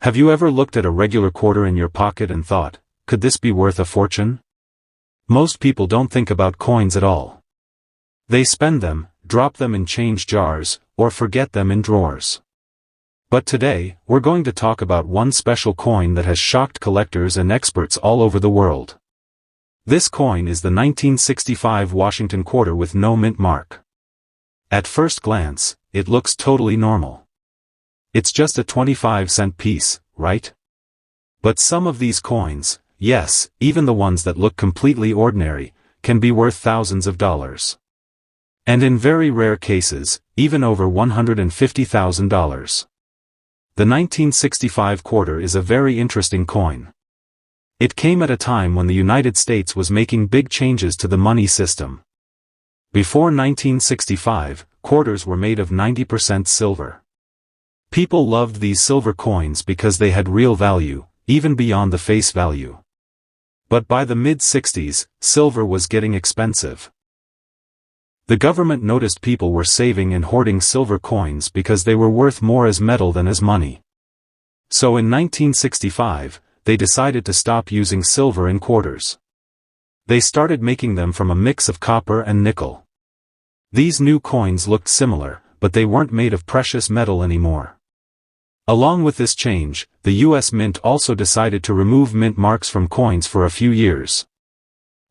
Have you ever looked at a regular quarter in your pocket and thought, could this be worth a fortune? Most people don't think about coins at all. They spend them, drop them in change jars, or forget them in drawers. But today, we're going to talk about one special coin that has shocked collectors and experts all over the world. This coin is the 1965 Washington quarter with no mint mark. At first glance, it looks totally normal. It's just a 25-cent piece, right? But some of these coins, yes, even the ones that look completely ordinary, can be worth thousands of dollars. And in very rare cases, even over $150,000. The 1965 quarter is a very interesting coin. It came at a time when the United States was making big changes to the money system. Before 1965, quarters were made of 90% silver. People loved these silver coins because they had real value, even beyond the face value. But by the mid-60s, silver was getting expensive. The government noticed people were saving and hoarding silver coins because they were worth more as metal than as money. So in 1965, they decided to stop using silver in quarters. They started making them from a mix of copper and nickel. These new coins looked similar, but they weren't made of precious metal anymore. Along with this change, the U.S. Mint also decided to remove mint marks from coins for a few years.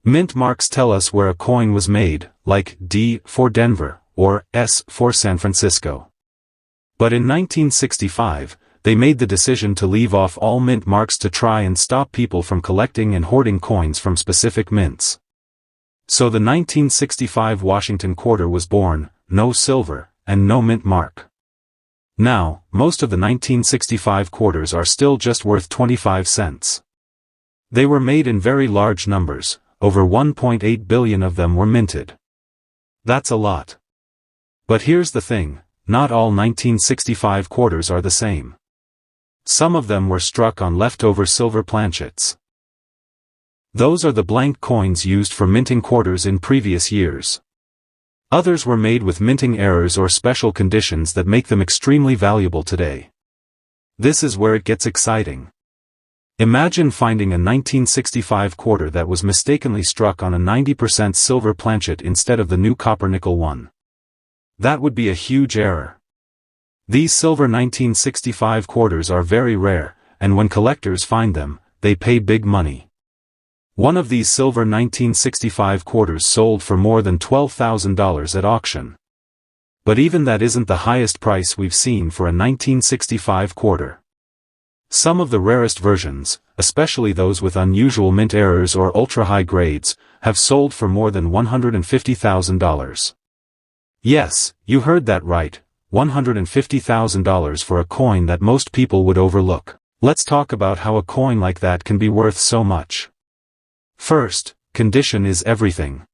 Mint marks tell us where a coin was made, like D for Denver, or S for San Francisco. But in 1965, they made the decision to leave off all mint marks to try and stop people from collecting and hoarding coins from specific mints. So the 1965 Washington quarter was born, no silver, and no mint mark. Now, most of the 1965 quarters are still just worth 25 cents. They were made in very large numbers, over 1.8 billion of them were minted. That's a lot. But here's the thing, not all 1965 quarters are the same. Some of them were struck on leftover silver planchets. Those are the blank coins used for minting quarters in previous years. Others were made with minting errors or special conditions that make them extremely valuable today. This is where it gets exciting. Imagine finding a 1965 quarter that was mistakenly struck on a 90% silver planchet instead of the new copper-nickel one. That would be a huge error. These silver 1965 quarters are very rare, and when collectors find them, they pay big money. One of these silver 1965 quarters sold for more than $12,000 at auction. But even that isn't the highest price we've seen for a 1965 quarter. Some of the rarest versions, especially those with unusual mint errors or ultra-high grades, have sold for more than $150,000. Yes, you heard that right, $150,000 for a coin that most people would overlook. Let's talk about how a coin like that can be worth so much. First, condition is everything.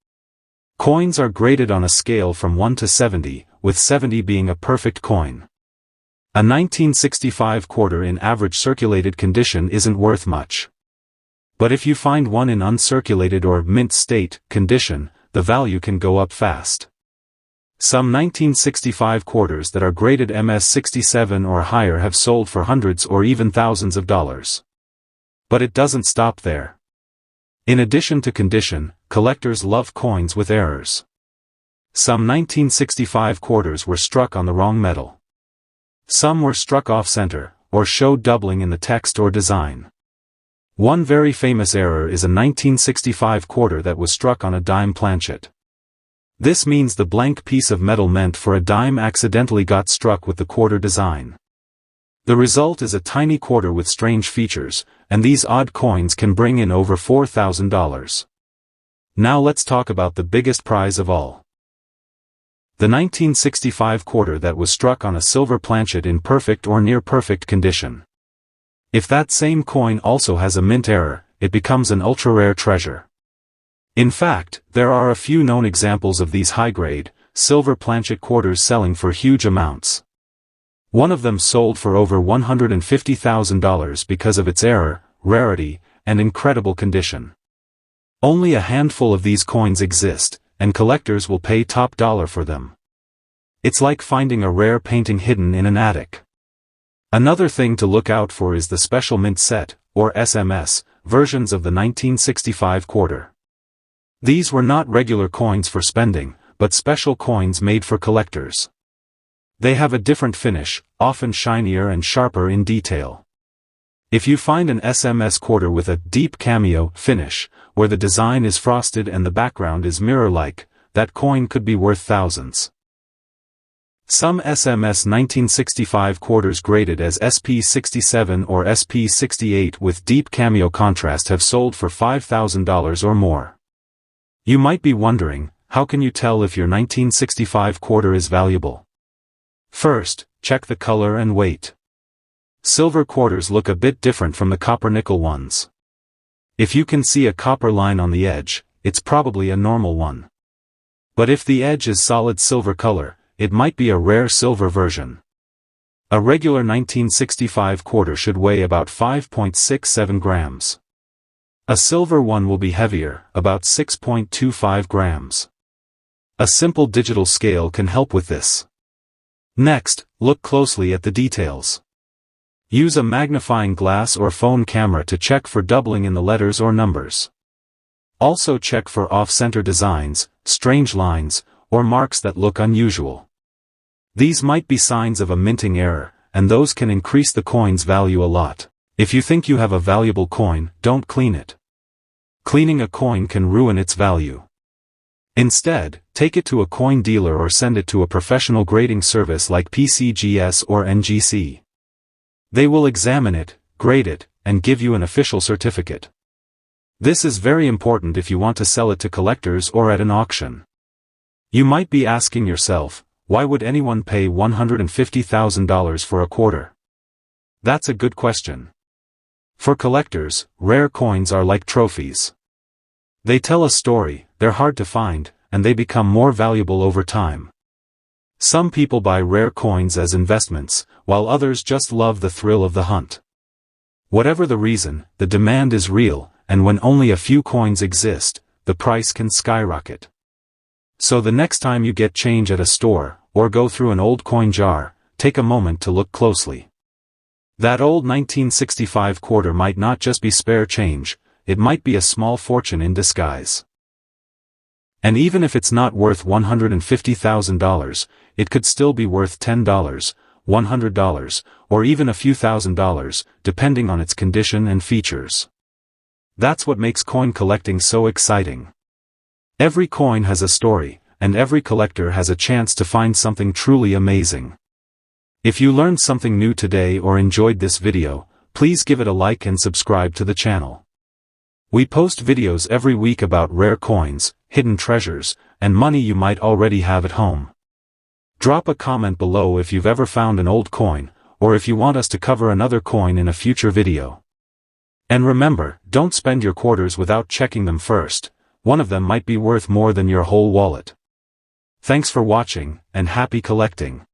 Coins are graded on a scale from 1 to 70, with 70 being a perfect coin. A 1965 quarter in average circulated condition isn't worth much. But if you find one in uncirculated or mint state condition, the value can go up fast. Some 1965 quarters that are graded MS-67 or higher have sold for hundreds or even thousands of dollars. But it doesn't stop there. In addition to condition, collectors love coins with errors. Some 1965 quarters were struck on the wrong metal. Some were struck off-center, or showed doubling in the text or design. One very famous error is a 1965 quarter that was struck on a dime planchet. This means the blank piece of metal meant for a dime accidentally got struck with the quarter design. The result is a tiny quarter with strange features, and these odd coins can bring in over $4,000. Now let's talk about the biggest prize of all. The 1965 quarter that was struck on a silver planchet in perfect or near-perfect condition. If that same coin also has a mint error, it becomes an ultra-rare treasure. In fact, there are a few known examples of these high-grade, silver planchet quarters selling for huge amounts. One of them sold for over $150,000 because of its error, rarity, and incredible condition. Only a handful of these coins exist, and collectors will pay top dollar for them. It's like finding a rare painting hidden in an attic. Another thing to look out for is the special mint set, or SMS, versions of the 1965 quarter. These were not regular coins for spending, but special coins made for collectors. They have a different finish, often shinier and sharper in detail. If you find an SMS quarter with a deep cameo finish, where the design is frosted and the background is mirror-like, that coin could be worth thousands. Some SMS 1965 quarters graded as SP67 or SP68 with deep cameo contrast have sold for $5,000 or more. You might be wondering, how can you tell if your 1965 quarter is valuable? First, check the color and weight. Silver quarters look a bit different from the copper-nickel ones. If you can see a copper line on the edge, it's probably a normal one. But if the edge is solid silver color, it might be a rare silver version. A regular 1965 quarter should weigh about 5.67 grams. A silver one will be heavier, about 6.25 grams. A simple digital scale can help with this. Next, look closely at the details. Use a magnifying glass or phone camera to check for doubling in the letters or numbers. Also check for off-center designs, strange lines, or marks that look unusual. These might be signs of a minting error, and those can increase the coin's value a lot. If you think you have a valuable coin, don't clean it. Cleaning a coin can ruin its value. Instead, take it to a coin dealer or send it to a professional grading service like PCGS or NGC. They will examine it, grade it, and give you an official certificate. This is very important if you want to sell it to collectors or at an auction. You might be asking yourself, why would anyone pay $150,000 for a quarter? That's a good question. For collectors, rare coins are like trophies. They tell a story, they're hard to find, and they become more valuable over time. Some people buy rare coins as investments, while others just love the thrill of the hunt. Whatever the reason, the demand is real, and when only a few coins exist, the price can skyrocket. So the next time you get change at a store, or go through an old coin jar, take a moment to look closely. That old 1965 quarter might not just be spare change, it might be a small fortune in disguise. And even if it's not worth $150,000, it could still be worth $10, $100, or even a few $1,000s, depending on its condition and features. That's what makes coin collecting so exciting. Every coin has a story, and every collector has a chance to find something truly amazing. If you learned something new today or enjoyed this video, please give it a like and subscribe to the channel. We post videos every week about rare coins, hidden treasures, and money you might already have at home. Drop a comment below if you've ever found an old coin, or if you want us to cover another coin in a future video. And remember, don't spend your quarters without checking them first. One of them might be worth more than your whole wallet. Thanks for watching, and happy collecting.